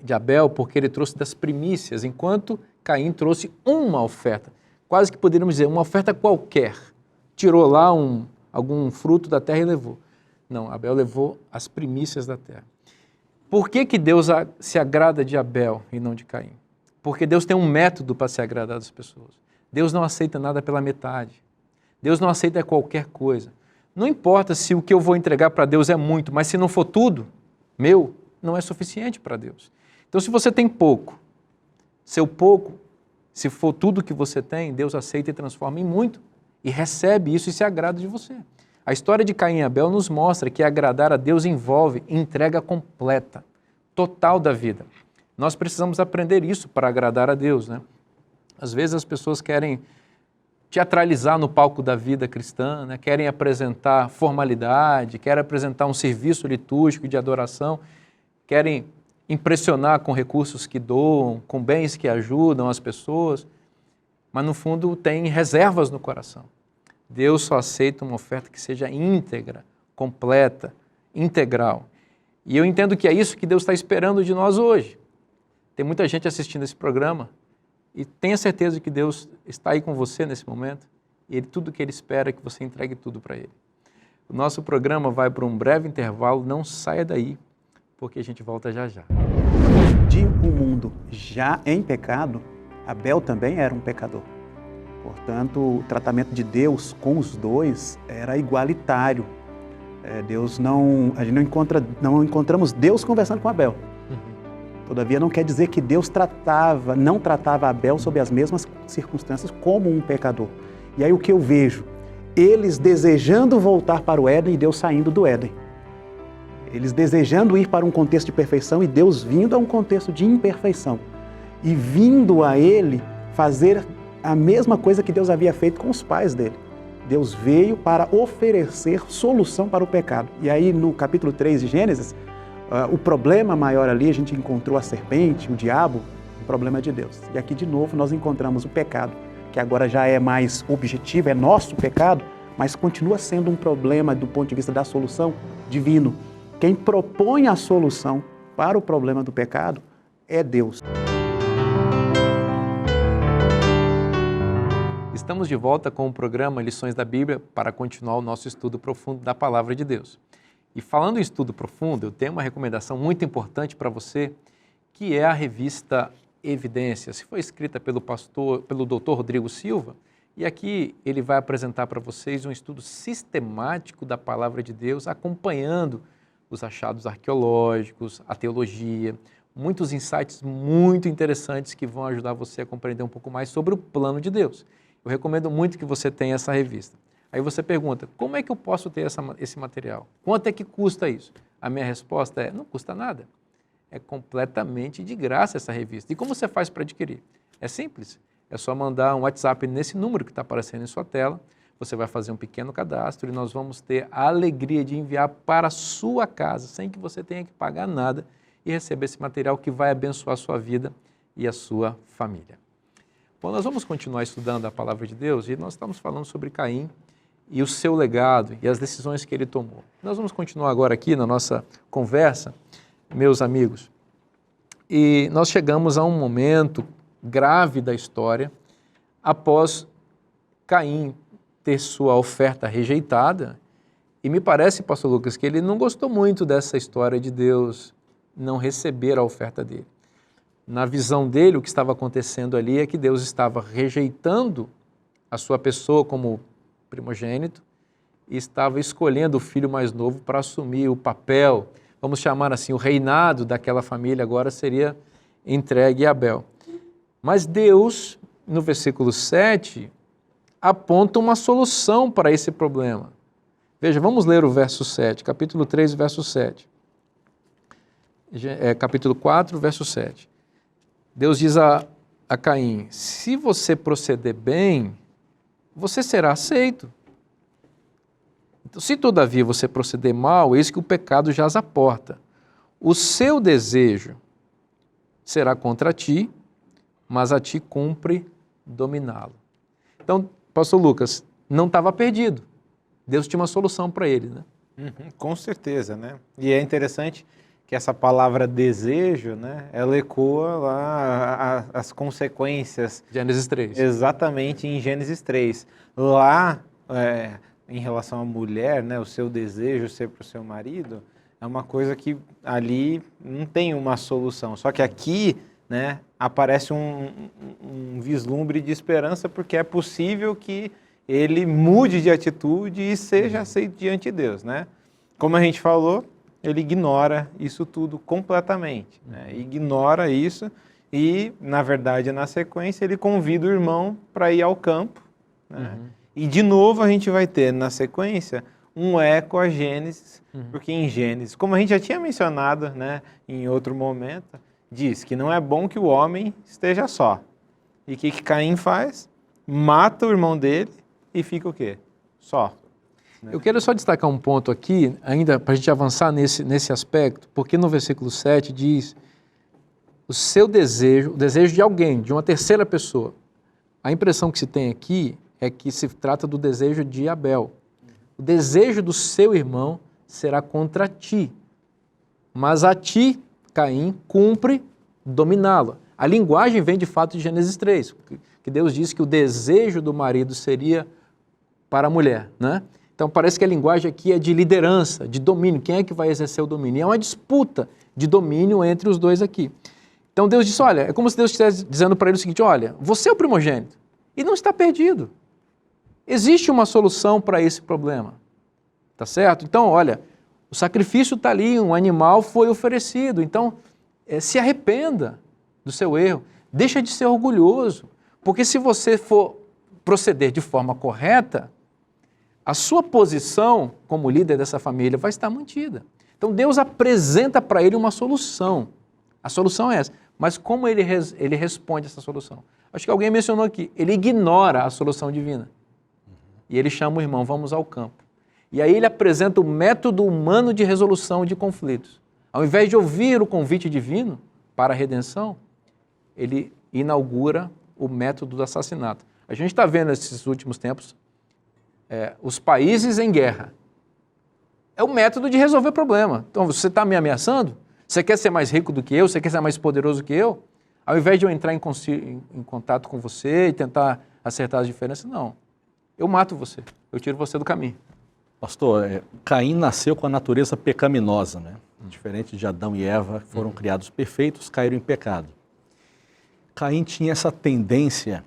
de Abel porque ele trouxe das primícias, enquanto Caim trouxe uma oferta, quase que poderíamos dizer uma oferta qualquer, tirou lá algum fruto da terra e levou. Não, Abel levou as primícias da terra. Por que Deus se agrada de Abel e não de Caim? Porque Deus tem um método para se agradar das pessoas. Deus não aceita nada pela metade. Deus não aceita qualquer coisa. Não importa se o que eu vou entregar para Deus é muito, mas se não for tudo meu, não é suficiente para Deus. Então, se você tem pouco, seu pouco, se for tudo que você tem, Deus aceita e transforma em muito, e recebe isso e se agrada de você. A história de Caim e Abel nos mostra que agradar a Deus envolve entrega completa, total da vida. Nós precisamos aprender isso para agradar a Deus, Às vezes as pessoas querem teatralizar no palco da vida cristã, querem apresentar formalidade, querem apresentar um serviço litúrgico de adoração, querem impressionar com recursos que doam, com bens que ajudam as pessoas, mas no fundo tem reservas no coração. Deus só aceita uma oferta que seja íntegra, completa, integral. E eu entendo que é isso que Deus está esperando de nós hoje. Tem muita gente assistindo esse programa e tenha certeza que Deus está aí com você nesse momento e tudo que Ele espera é que você entregue tudo para Ele. O nosso programa vai para um breve intervalo, não saia daí, porque a gente volta já já. De um mundo já em pecado, Abel também era um pecador. Portanto, o tratamento de Deus com os dois era igualitário. A gente não encontramos Deus conversando com Abel. Todavia, não quer dizer que Deus não tratava Abel sob as mesmas circunstâncias como um pecador. E aí o que eu vejo? Eles desejando voltar para o Éden e Deus saindo do Éden. Eles desejando ir para um contexto de perfeição e Deus vindo a um contexto de imperfeição. E vindo a ele fazer a mesma coisa que Deus havia feito com os pais dele. Deus veio para oferecer solução para o pecado. E aí no capítulo 3 de Gênesis, o problema maior ali, a gente encontrou a serpente, o diabo, o problema de Deus. E aqui de novo nós encontramos o pecado, que agora já é mais objetivo, é nosso pecado, mas continua sendo um problema do ponto de vista da solução divino. Quem propõe a solução para o problema do pecado é Deus. Estamos de volta com o programa Lições da Bíblia para continuar o nosso estudo profundo da Palavra de Deus. E falando em estudo profundo, eu tenho uma recomendação muito importante para você, que é a revista Evidências. Foi escrita pelo Dr. Rodrigo Silva, e aqui ele vai apresentar para vocês um estudo sistemático da Palavra de Deus, acompanhando os achados arqueológicos, a teologia, muitos insights muito interessantes que vão ajudar você a compreender um pouco mais sobre o plano de Deus. Eu recomendo muito que você tenha essa revista. Aí você pergunta, como é que eu posso ter esse material? Quanto é que custa isso? A minha resposta é, não custa nada. É completamente de graça essa revista. E como você faz para adquirir? É simples. É só mandar um WhatsApp nesse número que está aparecendo em sua tela. Você vai fazer um pequeno cadastro e nós vamos ter a alegria de enviar para a sua casa, sem que você tenha que pagar nada, e receber esse material que vai abençoar a sua vida e a sua família. Bom, nós vamos continuar estudando a Palavra de Deus e nós estamos falando sobre Caim e o seu legado e as decisões que ele tomou. Nós vamos continuar agora aqui na nossa conversa, meus amigos, e nós chegamos a um momento grave da história após Caim ter sua oferta rejeitada, e me parece, pastor Lucas, que ele não gostou muito dessa história de Deus não receber a oferta dele. Na visão dele, o que estava acontecendo ali é que Deus estava rejeitando a sua pessoa como primogênito e estava escolhendo o filho mais novo para assumir o papel, vamos chamar assim, o reinado daquela família agora seria entregue a Abel. Mas Deus, no versículo 7, aponta uma solução para esse problema. Veja, vamos ler o verso 7, capítulo 3, verso 7. Capítulo 4, verso 7. Deus diz a Caim, se você proceder bem, você será aceito. Então, se todavia você proceder mal, eis que o pecado jaz à porta. O seu desejo será contra ti, mas a ti cumpre dominá-lo. Então, pastor Lucas, não estava perdido. Deus tinha uma solução para ele, né? Com certeza, né? E é interessante que essa palavra desejo, né, ela ecoa lá as consequências. Gênesis 3. Exatamente, em Gênesis 3. Lá, em relação à mulher, né, o seu desejo ser para o seu marido, é uma coisa que ali não tem uma solução. Só que aqui, né, aparece um vislumbre de esperança, porque é possível que ele mude de atitude e seja aceito diante de Deus, né? Como a gente falou, ele ignora isso tudo completamente, né? Ignora isso e, na verdade, na sequência, ele convida o irmão para ir ao campo, né? E, de novo, a gente vai ter, na sequência, um eco a Gênesis, porque em Gênesis, como a gente já tinha mencionado, né, em outro momento, diz que não é bom que o homem esteja só. E o que Caim faz? Mata o irmão dele e fica o quê? Só. Eu quero só destacar um ponto aqui, ainda para a gente avançar nesse aspecto, porque no versículo 7 diz o seu desejo, o desejo de alguém, de uma terceira pessoa. A impressão que se tem aqui é que se trata do desejo de Abel. O desejo do seu irmão será contra ti, mas a ti, Caim, cumpre dominá-lo. A linguagem vem de fato de Gênesis 3, que Deus diz que o desejo do marido seria para a mulher, né? Então parece que a linguagem aqui é de liderança, de domínio. Quem é que vai exercer o domínio? E é uma disputa de domínio entre os dois aqui. Então Deus disse, olha, é como se Deus estivesse dizendo para ele o seguinte, olha, você é o primogênito, E não está perdido. Existe uma solução para esse problema. Tá certo? Então, olha, o sacrifício está ali, um animal foi oferecido. Então, se arrependa do seu erro. Deixa de ser orgulhoso. Porque se você for proceder de forma correta, a sua posição como líder dessa família vai estar mantida. Então Deus apresenta para ele uma solução. A solução é essa. Mas como ele responde essa solução? Acho que alguém mencionou aqui, ele ignora a solução divina. E ele chama o irmão, vamos ao campo. E aí ele apresenta o método humano de resolução de conflitos. Ao invés de ouvir o convite divino para a redenção, ele inaugura o método do assassinato. A gente está vendo nesses últimos tempos os países em guerra. É o método de resolver problema. Então, você está me ameaçando? Você quer ser mais rico do que eu? Você quer ser mais poderoso que eu? Ao invés de eu entrar em contato com você e tentar acertar as diferenças, não. Eu mato você. Eu tiro você do caminho. Pastor, Caim nasceu com a natureza pecaminosa, né? Diferente de Adão e Eva, que foram criados perfeitos, caíram em pecado. Caim tinha essa tendência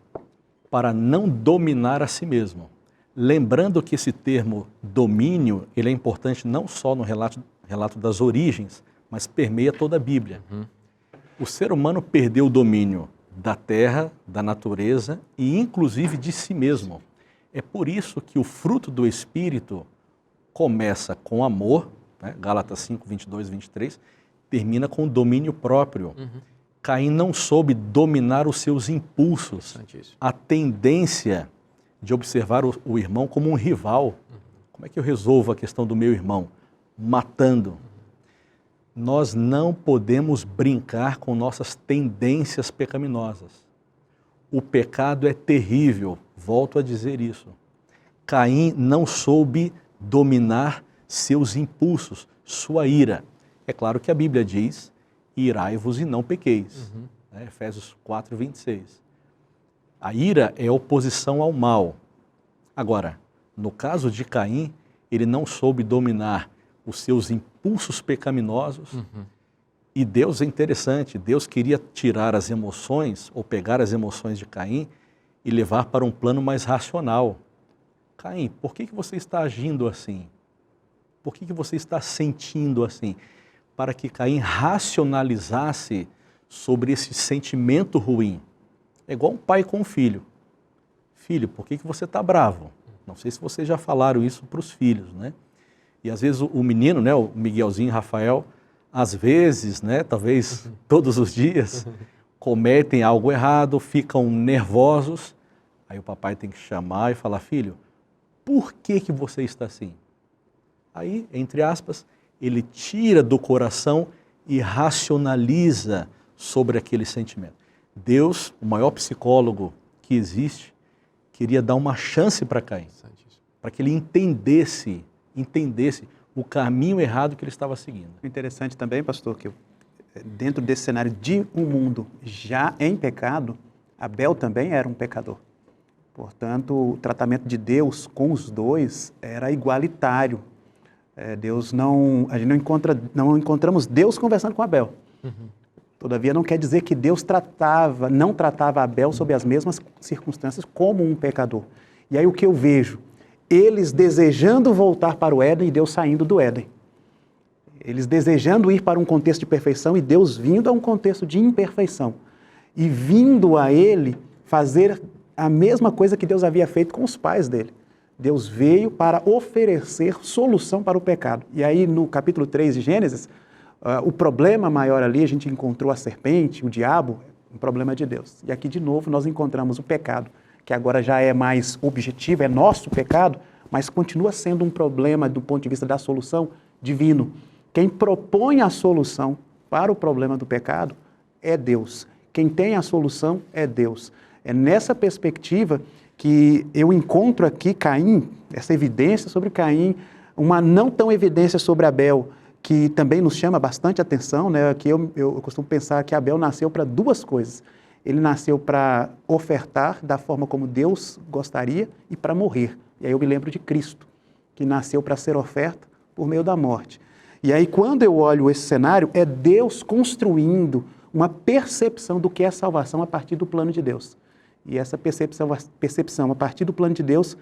para não dominar a si mesmo. Lembrando que esse termo domínio, ele é importante não só no relato das origens, mas permeia toda a Bíblia. O ser humano perdeu o domínio da terra, da natureza e inclusive de si mesmo. É por isso que o fruto do Espírito começa com amor, né? Gálatas 5, 22, 23, termina com domínio próprio. Caim não soube dominar os seus impulsos, a tendência de observar o irmão como um rival. Como é que eu resolvo a questão do meu irmão? Matando. Nós não podemos brincar com nossas tendências pecaminosas. O pecado é terrível, volto a dizer isso. Caim não soube dominar seus impulsos, sua ira. É claro que a Bíblia diz, irai-vos e não pequeis. Efésios 4, 26. A ira é oposição ao mal. Agora, no caso de Caim, ele não soube dominar os seus impulsos pecaminosos. E Deus é interessante, Deus queria tirar as emoções, ou pegar as emoções de Caim e levar para um plano mais racional. Caim, por que você está agindo assim? Por que você está sentindo assim? Para que Caim racionalizasse sobre esse sentimento ruim. É igual um pai com um filho. Filho, por que você está bravo? Não sei se vocês já falaram isso para os filhos, né? E às vezes o menino, né, o Miguelzinho, Rafael, às vezes, né, talvez todos os dias, cometem algo errado, ficam nervosos. Aí o papai tem que chamar e falar, filho, por que você está assim? Aí, entre aspas, ele tira do coração e racionaliza sobre aquele sentimento. Deus, o maior psicólogo que existe, queria dar uma chance para Caim, para que ele entendesse o caminho errado que ele estava seguindo. Interessante também, pastor, que dentro desse cenário de um mundo já em pecado, Abel também era um pecador. Portanto, o tratamento de Deus com os dois era igualitário. A gente não encontramos Deus conversando com Abel. Todavia, não quer dizer que Deus não tratava Abel sob as mesmas circunstâncias como um pecador. E aí o que eu vejo? Eles desejando voltar para o Éden e Deus saindo do Éden. Eles desejando ir para um contexto de perfeição e Deus vindo a um contexto de imperfeição. E vindo a ele fazer a mesma coisa que Deus havia feito com os pais dele. Deus veio para oferecer solução para o pecado. E aí no capítulo 3 de Gênesis, o problema maior ali, a gente encontrou a serpente, o diabo, um problema de Deus. E aqui de novo nós encontramos o pecado, que agora já é mais objetivo, é nosso pecado, mas continua sendo um problema do ponto de vista da solução divino. Quem propõe a solução para o problema do pecado é Deus. Quem tem a solução é Deus. É nessa perspectiva que eu encontro aqui Caim, essa evidência sobre Caim, uma não tão evidência sobre Abel, que também nos chama bastante atenção, né? Que eu costumo pensar que Abel nasceu para duas coisas. Ele nasceu para ofertar da forma como Deus gostaria e para morrer. E aí eu me lembro de Cristo, que nasceu para ser oferta por meio da morte. E aí quando eu olho esse cenário, é Deus construindo uma percepção do que é salvação a partir do plano de Deus. E essa percepção a partir do plano de Deus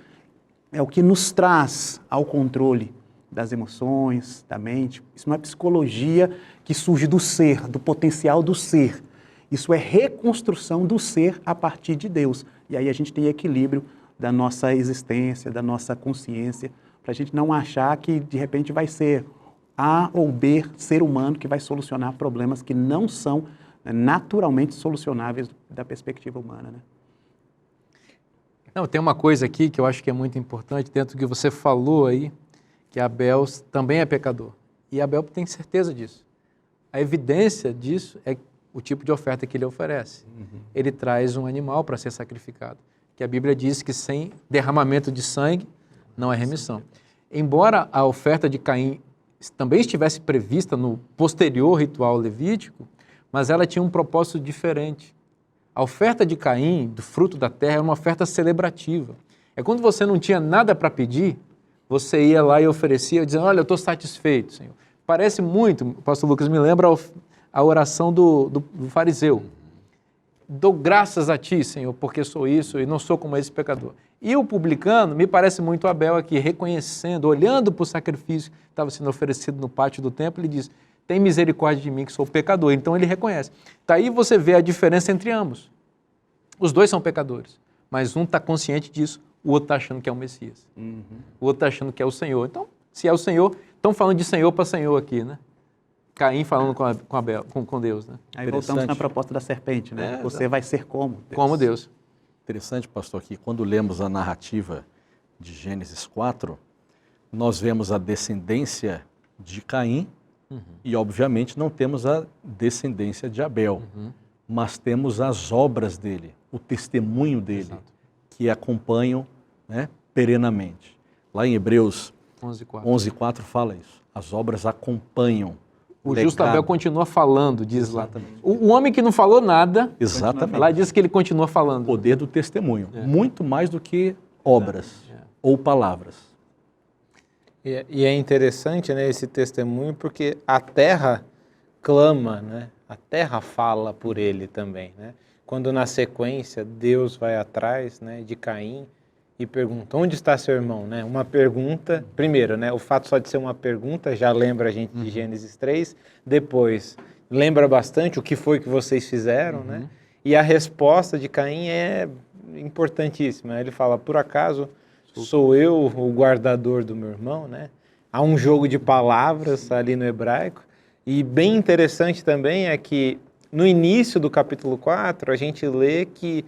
é o que nos traz ao controle das emoções, da mente. Isso não é psicologia que surge do ser, do potencial do ser. Isso é reconstrução do ser a partir de Deus. E aí a gente tem equilíbrio da nossa existência, da nossa consciência, para a gente não achar que de repente vai ser A ou B ser humano que vai solucionar problemas que não são naturalmente solucionáveis da perspectiva humana, né? Não, tem uma coisa aqui que eu acho que é muito importante dentro do que você falou aí, que Abel também é pecador. E Abel tem certeza disso. A evidência disso é o tipo de oferta que ele oferece. Ele traz um animal para ser sacrificado, que a Bíblia diz que sem derramamento de sangue não é remissão. Embora a oferta de Caim também estivesse prevista no posterior ritual levítico, mas ela tinha um propósito diferente. A oferta de Caim, do fruto da terra, era uma oferta celebrativa. É quando você não tinha nada para pedir, você ia lá e oferecia, dizendo, olha, eu estou satisfeito, Senhor. Parece muito, o pastor Lucas me lembra a oração do fariseu. Dou graças a ti, Senhor, porque sou isso e não sou como esse pecador. E o publicano, me parece muito Abel aqui, reconhecendo, olhando para o sacrifício que estava sendo oferecido no pátio do templo, ele diz, tem misericórdia de mim que sou pecador. Então ele reconhece. Daí você vê a diferença entre ambos. Os dois são pecadores, mas um está consciente disso, o outro está achando que é o Messias. O outro está achando que é o Senhor. Então, se é o Senhor, estão falando de Senhor para Senhor aqui, né? Caim falando com Deus, né? Aí voltamos na proposta da serpente, né? Você vai ser como Deus. Como Deus. Interessante, pastor, que quando lemos a narrativa de Gênesis 4, nós vemos a descendência de Caim e, obviamente, não temos a descendência de Abel, mas temos as obras dele, o testemunho dele, que acompanham, né, perenamente. Lá em Hebreus 11:4 fala isso. As obras acompanham. O justo Abel continua falando, diz lá. O homem que não falou nada, exatamente, lá diz que ele continua falando. O poder do testemunho, muito mais do que obras ou palavras. E é interessante, né, esse testemunho, porque a terra clama, né? A terra fala por ele também, né? Quando na sequência Deus vai atrás, né, de Caim e pergunta, onde está seu irmão? Né? Uma pergunta, primeiro, né, o fato só de ser uma pergunta já lembra a gente de Gênesis 3, depois lembra bastante o que foi que vocês fizeram, né? E a resposta de Caim é importantíssima, ele fala, por acaso sou eu o guardador do meu irmão? Né? Há um jogo de palavras ali no hebraico, e bem interessante também é que no início do capítulo 4 a gente lê que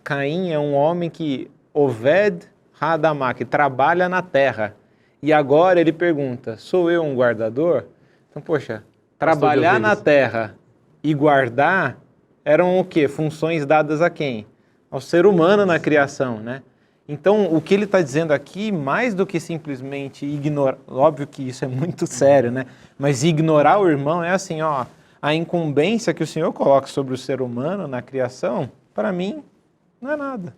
Caim é um homem que Oved Hadamah, que trabalha na terra. E agora ele pergunta, sou eu um guardador? Então, poxa, trabalhar na terra e guardar eram o quê? Funções dadas a quem? Ao ser humano na criação, né? Então, o que ele está dizendo aqui, mais do que simplesmente ignorar, óbvio que isso é muito sério, né? Mas ignorar o irmão é assim, ó, a incumbência que o Senhor coloca sobre o ser humano na criação, para mim, não é nada.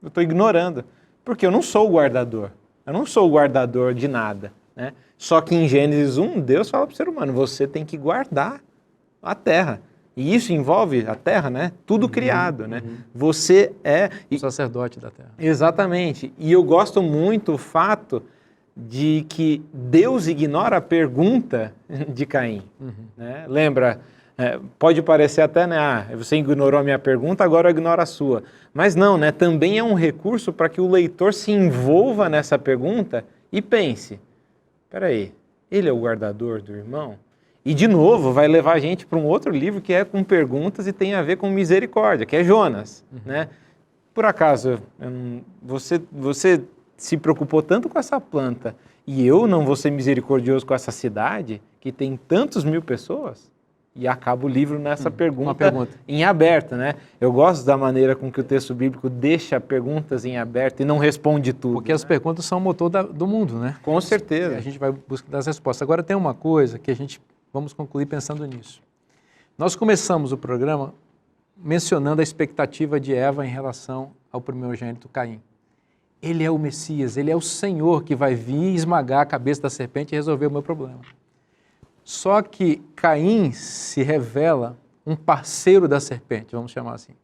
Eu estou ignorando, porque eu não sou o guardador. Eu não sou o guardador de nada, né? Só que em Gênesis 1, Deus fala para o ser humano, você tem que guardar a terra. E isso envolve a terra, né? Tudo criado, né? Você é... O sacerdote da terra. Exatamente. E eu gosto muito do fato de que Deus ignora a pergunta de Caim. Né? Lembra, pode parecer até, né, você ignorou a minha pergunta, agora eu ignoro a sua. Mas não, né, também é um recurso para que o leitor se envolva nessa pergunta e pense, espera aí, ele é o guardador do irmão? E, de novo, vai levar a gente para um outro livro que é com perguntas e tem a ver com misericórdia, que é Jonas. Né? Por acaso, você se preocupou tanto com essa planta e eu não vou ser misericordioso com essa cidade que tem tantos mil pessoas? E acaba o livro nessa pergunta em aberto, né? Eu gosto da maneira com que o texto bíblico deixa perguntas em aberto e não responde tudo. Porque as perguntas são o motor do mundo, né? Com certeza. A gente vai buscar as respostas. Agora tem uma coisa que a gente vamos concluir pensando nisso. Nós começamos o programa mencionando a expectativa de Eva em relação ao primogênito Caim. Ele é o Messias, ele é o Senhor que vai vir esmagar a cabeça da serpente e resolver o meu problema. Só que Caim se revela um parceiro da serpente, vamos chamar assim.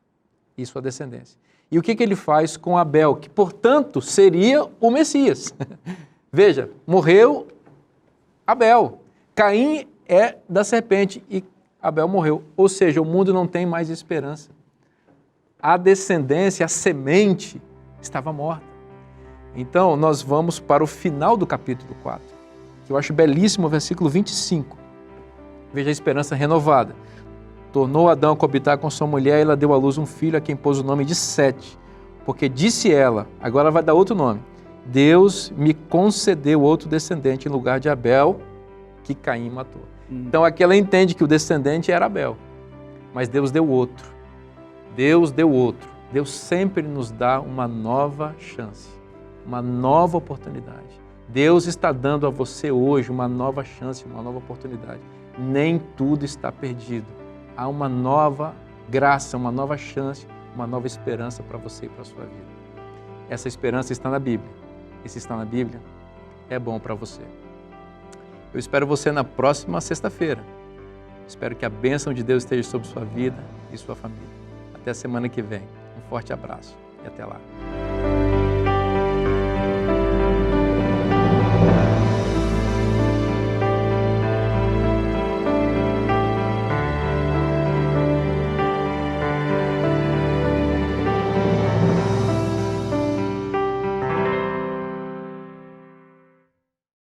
e sua descendência. E o que ele faz com Abel, que, portanto, seria o Messias? Veja, morreu Abel. Caim é da serpente e Abel morreu. Ou seja, o mundo não tem mais esperança. A descendência, a semente, estava morta. Então, nós vamos para o final do capítulo 4, que eu acho belíssimo, o versículo 25. Veja a esperança renovada. Tornou Adão a coabitar com sua mulher e ela deu à luz um filho a quem pôs o nome de Sete, porque disse ela, agora vai dar outro nome, Deus me concedeu outro descendente em lugar de Abel, que Caim matou. Então aqui ela entende que o descendente era Abel, mas Deus deu outro. Deus deu outro. Deus sempre nos dá uma nova chance, uma nova oportunidade. Deus está dando a você hoje uma nova chance, uma nova oportunidade. Nem tudo está perdido. Há uma nova graça, uma nova chance, uma nova esperança para você e para a sua vida. Essa esperança está na Bíblia. E se está na Bíblia, é bom para você. Eu espero você na próxima sexta-feira. Espero que a bênção de Deus esteja sobre sua vida e sua família. Até a semana que vem. Um forte abraço e até lá.